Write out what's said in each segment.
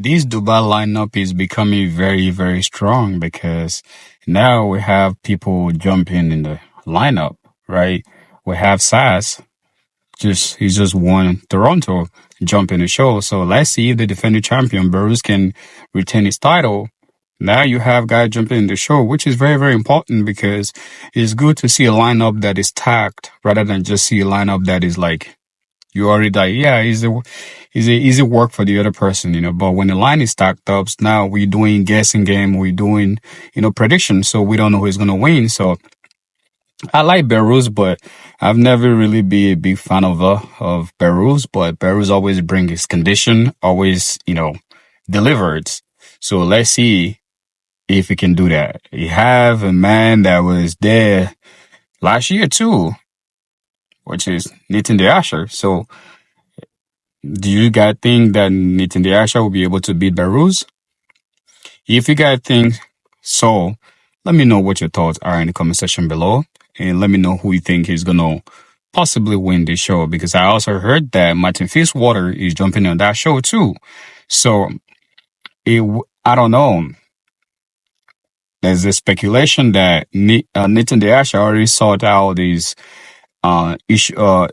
this Dubai lineup is becoming very, very strong because now we have people jumping in the lineup, right? We have SaS, he's just won Toronto, jump in the show. So let's see if the defending champion Behrouz can retain his title. Now you have guys jumping in the show, which is very, very important because it's good to see a lineup that is stacked rather than just see a lineup that is like you already like, yeah, is a easy work for the other person, But when the line is stacked up, now we're doing guessing game, we're doing, prediction, so we don't know who's gonna win. So I like Behrouz, but I've never really been a big fan of Behrouz. But Behrouz always bring his condition, always, delivered. So let's see if he can do that. You have a man that was there last year too, which is Nathan De Asher. So do you guys think that Nathan De Asher will be able to beat Behrouz? If you guys think so, let me know what your thoughts are in the comment section below. And let me know who you think is going to possibly win this show. Because I also heard that Martin Fitzwater is jumping on that show too. So, I don't know. There's a speculation that Nathan De Asher already sought out his visa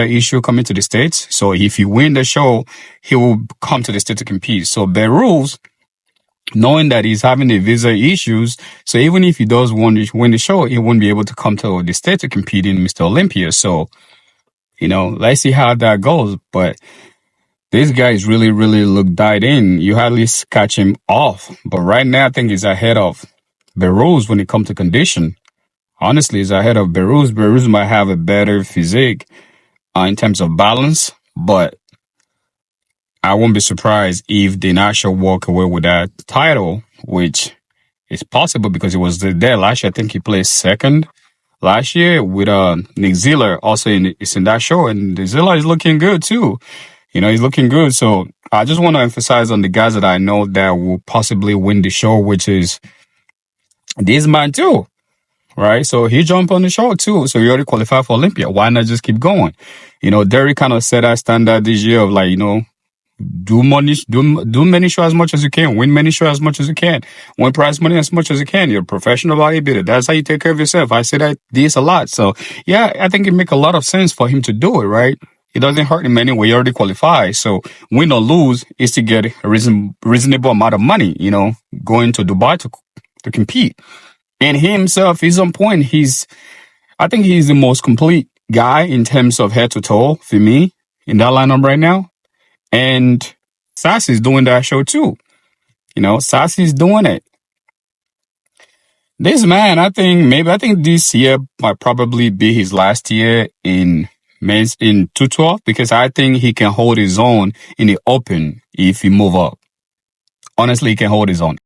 issue coming to the States. So if he win the show, he will come to the States to compete. So Behrouz, knowing that he's having the visa issues, so even if he does win the show, he won't be able to come to the States to compete in Mr. Olympia. So, let's see how that goes. But this guy is really, really look dialed in. You hardly catch him off. But right now, I think he's ahead of Behrouz when it comes to condition. Honestly, he's ahead of Behrouz. Behrouz might have a better physique in terms of balance, but I won't be surprised if De Asher walk away with that title, which is possible because he was there last year. I think he placed second last year with Nick Ziller also is in that show, and Ziller is looking good too. He's looking good. So I just want to emphasize on the guys that I know that will possibly win the show, which is this man too. Right, so he jumped on the show too. So he already qualified for Olympia. Why not just keep going? Derek kind of set that standard this year of like, do many shows as much as you can, win many shows as much as you can, win prize money as much as you can. You're a professional bodybuilder. That's how you take care of yourself. I say that this a lot. So yeah, I think it make a lot of sense for him to do it. Right, it doesn't hurt him anyway. He already qualified. So win or lose is to get a reasonable amount of money. Going to Dubai to compete. And he himself is on point. I think he's the most complete guy in terms of head to toe for me in that lineup right now. And SaS is doing that show too. SaS is doing it. This man, I think this year might probably be his last year in 212 because I think he can hold his own in the open if he move up. Honestly, he can hold his own.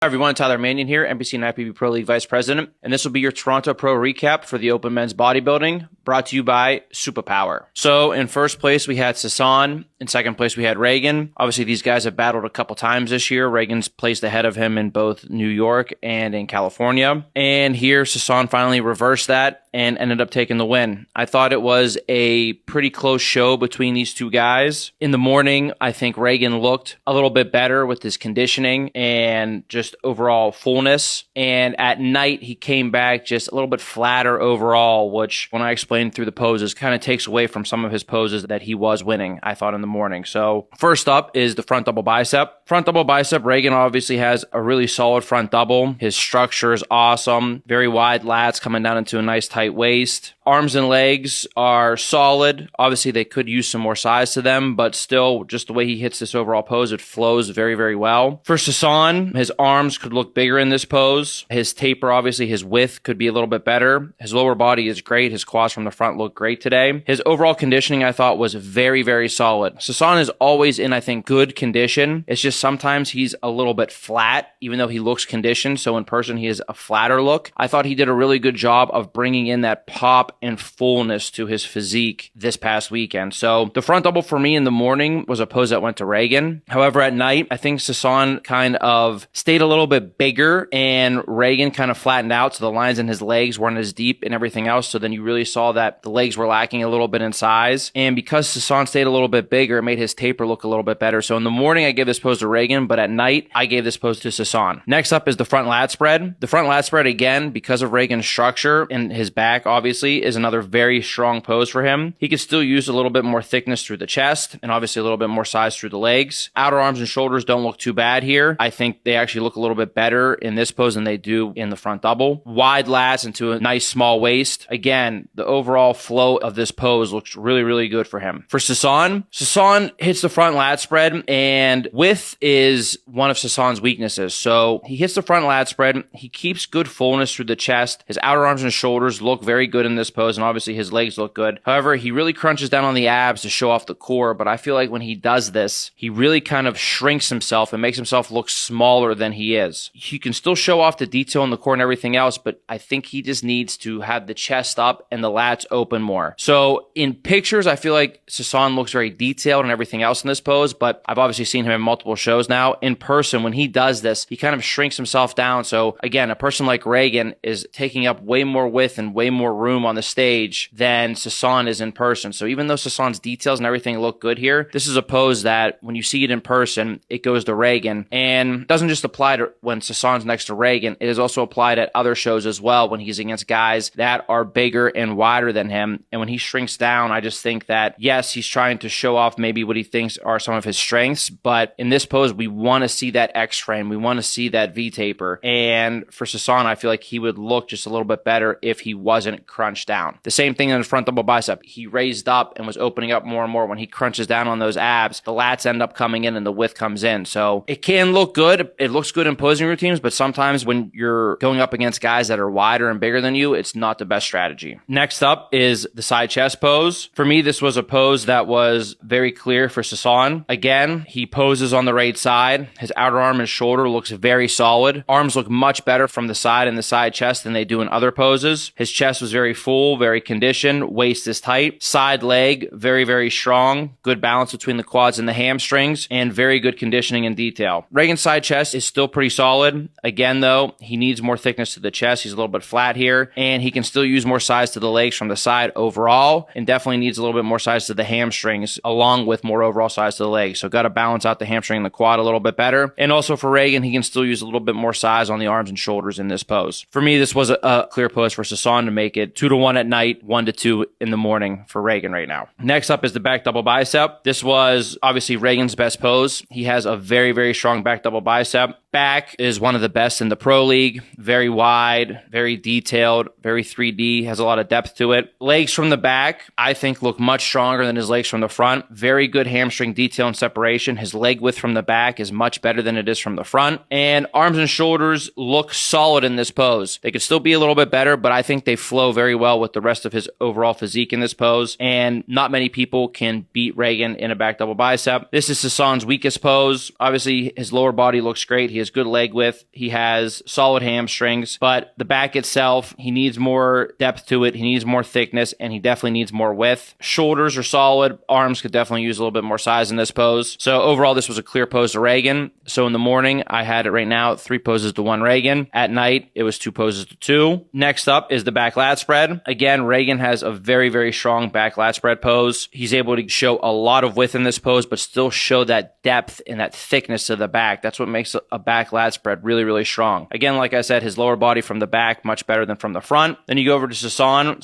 Hi everyone, Tyler Mannion here, NBC and IFBB Pro League Vice President, and this will be your Toronto Pro recap for the Open Men's Bodybuilding, brought to you by Superpower. So in first place, we had SaS. In second place, we had Reagan. Obviously, these guys have battled a couple times this year. Reagan's placed ahead of him in both New York and in California. And here, SaS finally reversed that and ended up taking the win. I thought it was a pretty close show between these two guys. In the morning, I think Reagan looked a little bit better with his conditioning and just overall fullness. And at night, he came back just a little bit flatter overall, which when I explained through the poses kind of takes away from some of his poses that he was winning, I thought, in the morning. So first up is the front double bicep. Front double bicep, Reagan obviously has a really solid front double. His structure is awesome. Very wide lats coming down into a nice tight waist. Arms and legs are solid. Obviously, they could use some more size to them, but still, just the way he hits this overall pose, it flows very, very well. For SaS, his arms could look bigger in this pose. His taper, obviously, his width could be a little bit better. His lower body is great. His quads from the front look great today. His overall conditioning, I thought, was very, very solid. SaS is always in, I think, good condition. It's just sometimes he's a little bit flat, even though he looks conditioned. So in person, he has a flatter look. I thought he did a really good job of bringing in that pop and fullness to his physique this past weekend. So the front double for me in the morning was a pose that went to Reagan. However, at night, I think SaS kind of stayed a little bit bigger and Reagan kind of flattened out. So the lines in his legs weren't as deep and everything else. So then you really saw that the legs were lacking a little bit in size. And because SaS stayed a little bit bigger, it made his taper look a little bit better. So in the morning, I gave this pose to Reagan, but at night, I gave this pose to SaS. Next up is the front lat spread. The front lat spread, again, because of Reagan's structure and his back, obviously, is another very strong pose for him. He could still use a little bit more thickness through the chest and obviously a little bit more size through the legs. Outer arms and shoulders don't look too bad here. I think they actually look a little bit better in this pose than they do in the front double. Wide lats into a nice small waist. Again, the overall flow of this pose looks really, really good for him. For SaS hits the front lat spread, and width is one of SaS's weaknesses. So he hits the front lat spread. He keeps good fullness through the chest. His outer arms and shoulders look very good in this pose, and obviously his legs look good. However, he really crunches down on the abs to show off the core, but I feel like when he does this, he really kind of shrinks himself and makes himself look smaller than he is. He can still show off the detail in the core and everything else, but I think he just needs to have the chest up and the lats open more. So in pictures, I feel like SaS looks very detailed and everything else in this pose, but I've obviously seen him in multiple shows now. In person, when he does this, he kind of shrinks himself down. So again, a person like Reagan is taking up way more width and way more room on the stage than SaS is in person. So even though SaS's details and everything look good here, this is a pose that when you see it in person, it goes to Reagan, and doesn't just apply to when SaS's next to Reagan. It is also applied at other shows as well when he's against guys that are bigger and wider than him. And when he shrinks down, I just think that, yes, he's trying to show off maybe what he thinks are some of his strengths, but in this pose, we want to see that X frame. We want to see that V taper. And for SaS, I feel like he would look just a little bit better if he wasn't crunched down. The same thing in the front double bicep. He raised up and was opening up more and more. When he crunches down on those abs, the lats end up coming in and the width comes in. So it can look good. It looks good in posing routines, but sometimes when you're going up against guys that are wider and bigger than you, it's not the best strategy. Next up is the side chest pose. For me, this was a pose that was very clear for SaS. Again, he poses on the right side. His outer arm and shoulder looks very solid. Arms look much better from the side and the side chest than they do in other poses. His chest was very full, very conditioned. Waist is tight. Side leg, very, very strong. Good balance between the quads and the hamstrings, and very good conditioning and detail. Reagan's side chest is still pretty solid. Again, though, he needs more thickness to the chest. He's a little bit flat here, and he can still use more size to the legs from the side overall, and definitely needs a little bit more size to the hamstrings, along with more overall size to the legs. So got to balance out the hamstring and the quad a little bit better. And also for Reagan, he can still use a little bit more size on the arms and shoulders in this pose. For me, this was a clear pose for SaS to make it 2-1 at night, 1-2 in the morning for Reagan right now. Next up is the back double bicep. This was obviously Reagan's best pose. He has a very, very strong back double bicep. Back is one of the best in the pro league. Very wide, very detailed, very 3D, has a lot of depth to it. Legs from the back, I think, look much stronger than his legs from the front. Very good hamstring detail and separation. His leg width from the back is much better than it is from the front. And arms and shoulders look solid in this pose. They could still be a little bit better, but I think they flow very well with the rest of his overall physique in this pose. And not many people can beat Reagan in a back double bicep. This is SaS's weakest pose. Obviously, his lower body looks great. He has good leg width. He has solid hamstrings, but the back itself, he needs more depth to it. He needs more thickness, and he definitely needs more width. Shoulders are solid. Arms could definitely use a little bit more size in this pose. So overall, this was a clear pose to Reagan. So in the morning, I had it right now 3 poses to 1 Reagan. At night, it was 2 poses to 2. Next up is the back lat spread. Again, Reagan has a very, very strong back lat spread pose. He's able to show a lot of width in this pose, but still show that depth and that thickness to the back. That's what makes a back lat spread really, really strong. Again, like I said, his lower body from the back, much better than from the front. Then you go over to SaS.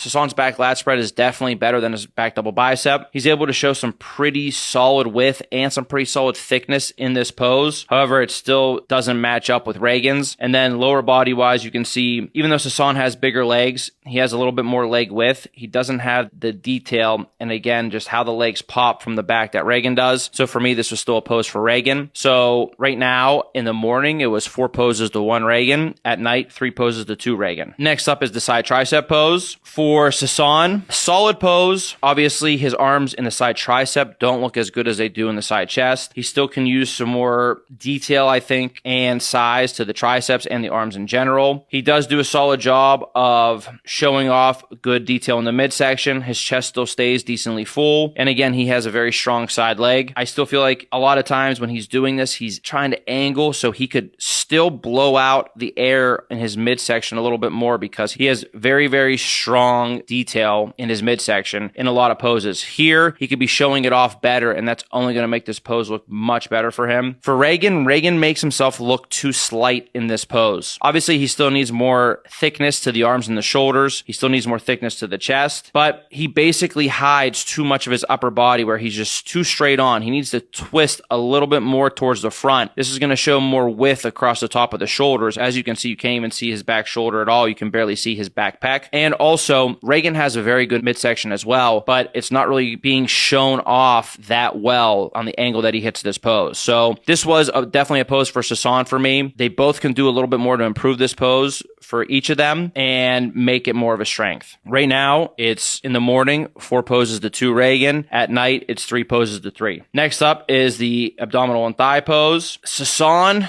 SaS's back lat spread is definitely better than his back double bicep. He's able to show some pretty solid width and some pretty solid thickness in this pose. However, it still doesn't match up with Reagan's. And then lower body wise, you can see, even though SaS has bigger legs, he has a little bit more leg width. He doesn't have the detail, and again, just how the legs pop from the back that Reagan does. So for me, this was still a pose for Reagan. So right now, in the morning, morning, it was 4 poses to 1 Reagan. At night, 3 poses to 2 Reagan. Next up is the side tricep pose. For SaS, solid pose. Obviously, his arms in the side tricep don't look as good as they do in the side chest. He still can use some more detail, I think, and size to the triceps and the arms in general. He does do a solid job of showing off good detail in the midsection. His chest still stays decently full. And again, he has a very strong side leg. I still feel like a lot of times when he's doing this, he's trying to angle so he could still blow out the air in his midsection a little bit more, because he has very, very strong detail in his midsection in a lot of poses. Here, he could be showing it off better, and that's only going to make this pose look much better for him. For Reagan makes himself look too slight in this pose. Obviously, he still needs more thickness to the arms and the shoulders. He still needs more thickness to the chest, but he basically hides too much of his upper body where he's just too straight on. He needs to twist a little bit more towards the front. This is going to show more width across the top of the shoulders. As you can see, you can't even see his back shoulder at all. You can barely see his back pec. And also, Reagan has a very good midsection as well, but it's not really being shown off that well on the angle that he hits this pose. So this was definitely a pose for SaS for me. They both can do a little bit more to improve this pose for each of them and make it more of a strength. Right now, it's in the morning, 4 poses to 2 Reagan. At night, it's 3 poses to 3. Next up is the abdominal and thigh pose. SaS,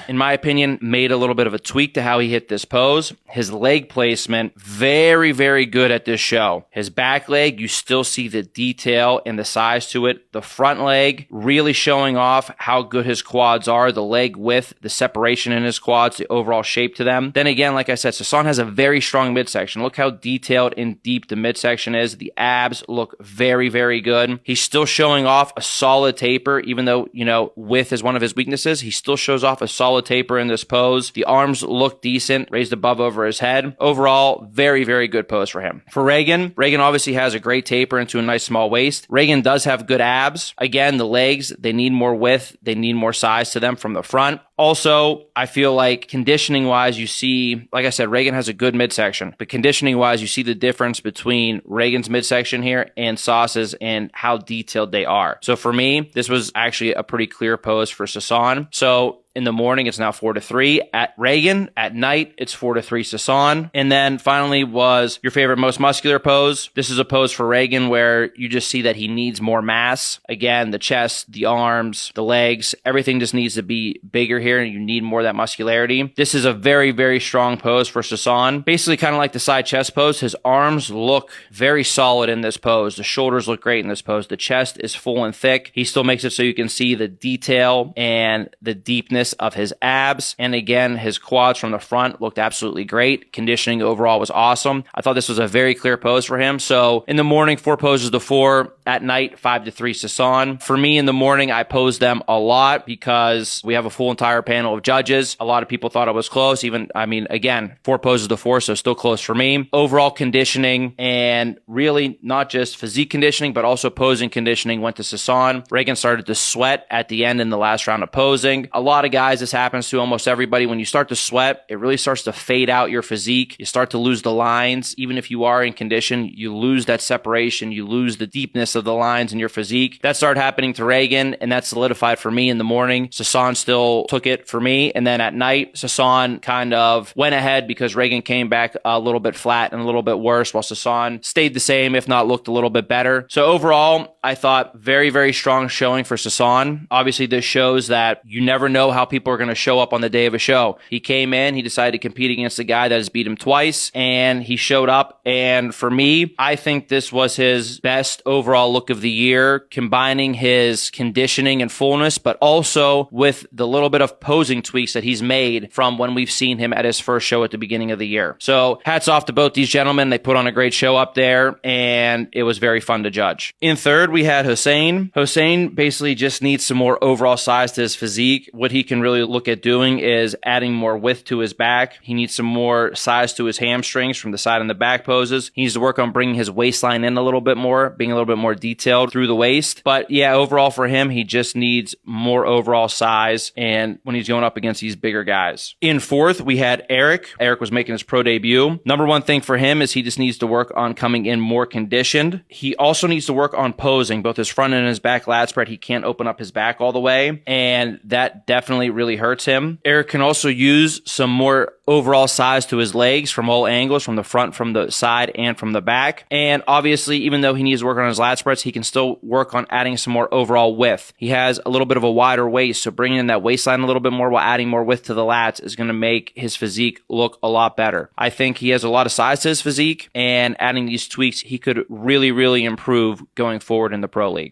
in my opinion, made a little bit of a tweak to how he hit this pose. His leg placement, very, very good at this show. His back leg, you still see the detail and the size to it. The front leg, really showing off how good his quads are. The leg width, the separation in his quads, the overall shape to them. Then again, like I said, SaS has a very strong midsection. Look how detailed and deep the midsection is. The abs look very, very good. He's still showing off a solid taper, even though, width is one of his weaknesses. He still shows off a solid taper in this pose. The arms look decent, raised above over his head. Overall, very, very good pose for him. For Reagan obviously has a great taper into a nice small waist. Reagan does have good abs. Again, the legs, they need more width. They need more size to them from the front. Also, I feel like conditioning-wise, you see, like I said, Reagan has a good midsection, but conditioning-wise, you see the difference between Reagan's midsection here and SaS's and how detailed they are. So for me, this was actually a pretty clear pose for SaS. So in the morning, it's now 4 to 3 at Reagan. At night, it's 4 to 3 SaS. And then finally was your favorite most muscular pose. This is a pose for Reagan where you just see that he needs more mass. Again, the chest, the arms, the legs, everything just needs to be bigger here, and you need more of that muscularity. This is a very, very strong pose for SaS. Basically kind of like the side chest pose. His arms look very solid in this pose. The shoulders look great in this pose. The chest is full and thick. He still makes it so you can see the detail and the deepness of his abs. And again, his quads from the front looked absolutely great. Conditioning overall was awesome. I thought this was a very clear pose for him. So in the morning, 4 poses to 4. At night, 5 to 3 SaS. For me in the morning, I posed them a lot because we have a full entire panel of judges. A lot of people thought it was close. Again, 4 poses to 4, so still close for me. Overall conditioning and really not just physique conditioning, but also posing conditioning went to SaS. Reagan started to sweat at the end in the last round of posing. A lot of guys, this happens to almost everybody. When you start to sweat, it really starts to fade out your physique. You start to lose the lines. Even if you are in condition, you lose that separation. You lose the deepness of the lines in your physique. That started happening to Reagan, and that solidified for me in the morning. SaS still took it for me. And then at night, SaS kind of went ahead because Reagan came back a little bit flat and a little bit worse, while SaS stayed the same, if not looked a little bit better. So overall, I thought very, very strong showing for SaS. Obviously, this shows that you never know how people are going to show up on the day of a show. He came in, he decided to compete against a guy that has beat him twice, and he showed up. And for me, I think this was his best overall look of the year, combining his conditioning and fullness, but also with the little bit of posing tweaks that he's made from when we've seen him at his first show at the beginning of the year. So hats off to both these gentlemen. They put on a great show up there, and it was very fun to judge. In third, we had Hossein. Hossein basically just needs some more overall size to his physique. What he can really look at doing is adding more width to his back. He needs some more size to his hamstrings from the side and the back poses. He needs to work on bringing his waistline in a little bit more, being a little bit more detailed through the waist. But yeah, overall for him, he just needs more overall size, and when he's going up against these bigger guys. In fourth, we had Eric. Eric was making his pro debut. Number one thing for him is he just needs to work on coming in more conditioned. He also needs to work on posing, both his front and his back lat spread. He can't open up his back all the way, and that definitely definitely really hurts him. Eric can also use some more overall size to his legs from all angles, from the front, from the side, and from the back. And obviously, even though he needs to work on his lat spreads, he can still work on adding some more overall width. He has a little bit of a wider waist, so bringing in that waistline a little bit more while adding more width to the lats is going to make his physique look a lot better. I think he has a lot of size to his physique, and adding these tweaks, he could really, really improve going forward in the pro league.